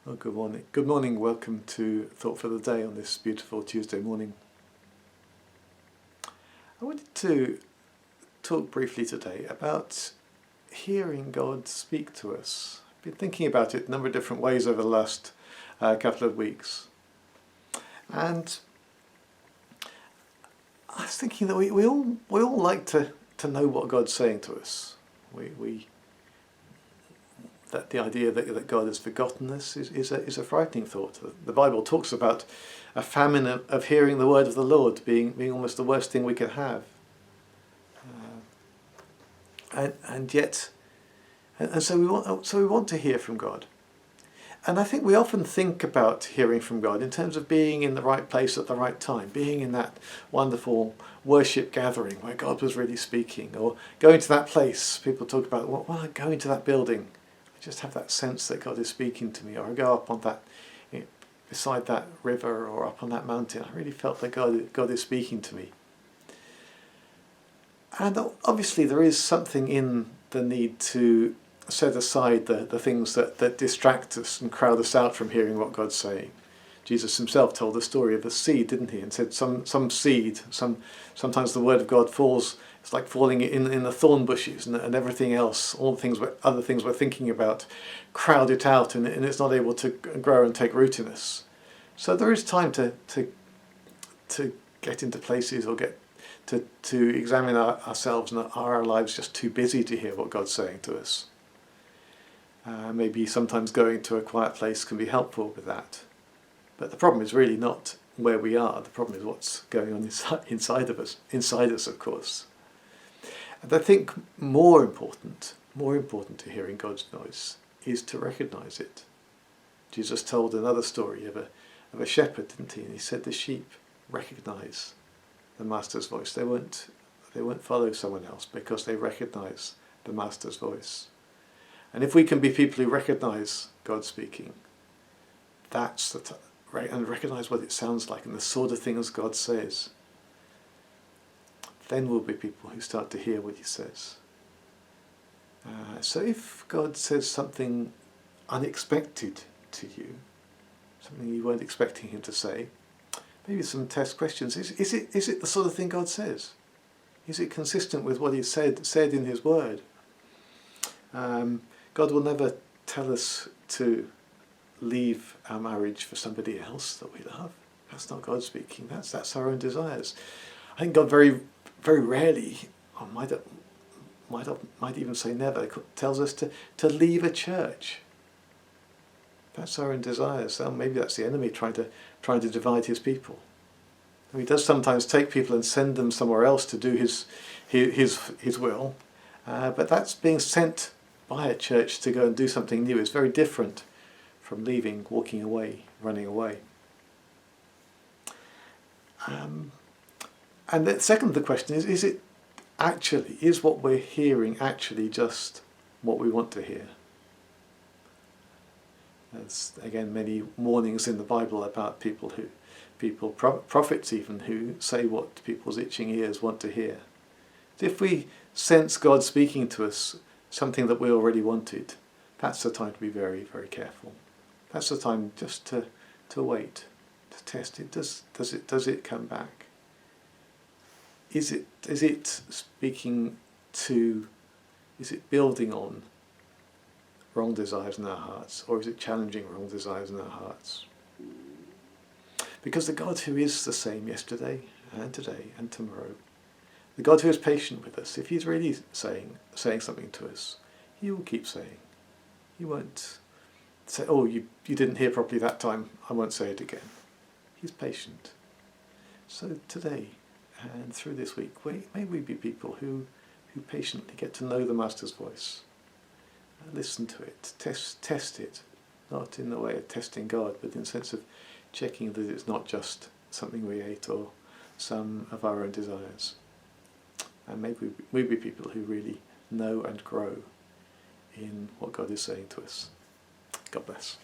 Oh, good morning. Good morning. Welcome to Thought for the Day on this beautiful Tuesday morning. I wanted to talk briefly today about hearing God speak to us. I've been thinking about it a number of different ways over the last couple of weeks. And I was thinking that we all like to know what God's saying to us. That the idea that God has forgotten us is a frightening thought. The Bible talks about a famine of hearing the word of the Lord being almost the worst thing we could have. So we want to hear from God. And I think we often think about hearing from God in terms of being in the right place at the right time, being in that wonderful worship gathering where God was really speaking, or going to that place. People talk about, well, I go into that building. I just have that sense that God is speaking to me, or I go up on that, beside that river, or up on that mountain. I really felt that God is speaking to me. And obviously there is something in the need to set aside the things that distract us and crowd us out from hearing what God's saying. Jesus himself told the story of a seed, didn't he? And said some seed, sometimes the word of God falls, it's like falling in the thorn bushes, and everything else, all the other things we're thinking about, crowd it out, and it's not able to grow and take root in us. So there is time to get into places, or get to examine ourselves, and are our lives just too busy to hear what God's saying to us? Maybe sometimes going to a quiet place can be helpful with that. But the problem is really not where we are. The problem is what's going on inside us, of course. And I think more important to hearing God's voice is to recognise it. Jesus told another story of a shepherd, didn't he? And he said the sheep recognise the master's voice. They won't follow someone else because they recognise the master's voice. And if we can be people who recognise God speaking, and recognise what it sounds like and the sort of things God says, then we'll be people who start to hear what he says. So if God says something unexpected to you, something you weren't expecting him to say, maybe some test questions. Is it the sort of thing God says? Is it consistent with what he said in his word? God will never tell us to leave our marriage for somebody else that we love. That's not God speaking. That's our own desires. I think God very, very rarely, or might even say never, tells us to leave a church. That's our own desires. Well, maybe that's the enemy trying to divide his people. He does sometimes take people and send them somewhere else to do his will, but that's being sent by a church to go and do something new. It's very different from leaving, walking away, running away. And the second of the question is what we're hearing actually just what we want to hear? There's again many warnings in the Bible about prophets even, who say what people's itching ears want to hear. If we sense God speaking to us something that we already wanted, that's the time to be very, very careful. That's the time just to wait, to test it. Does it come back? Is it speaking to? Is it building on wrong desires in our hearts, or is it challenging wrong desires in our hearts? Because the God who is the same yesterday and today and tomorrow, the God who is patient with us, if he's really saying something to us, he will keep saying. He won't say, oh, you didn't hear properly that time, I won't say it again. He's patient. So today and through this week, may we be people who patiently get to know the Master's voice. Listen to it, test it, not in the way of testing God, but in the sense of checking that it's not just something we ate or some of our own desires. And maybe we be people who really know and grow in what God is saying to us. God bless.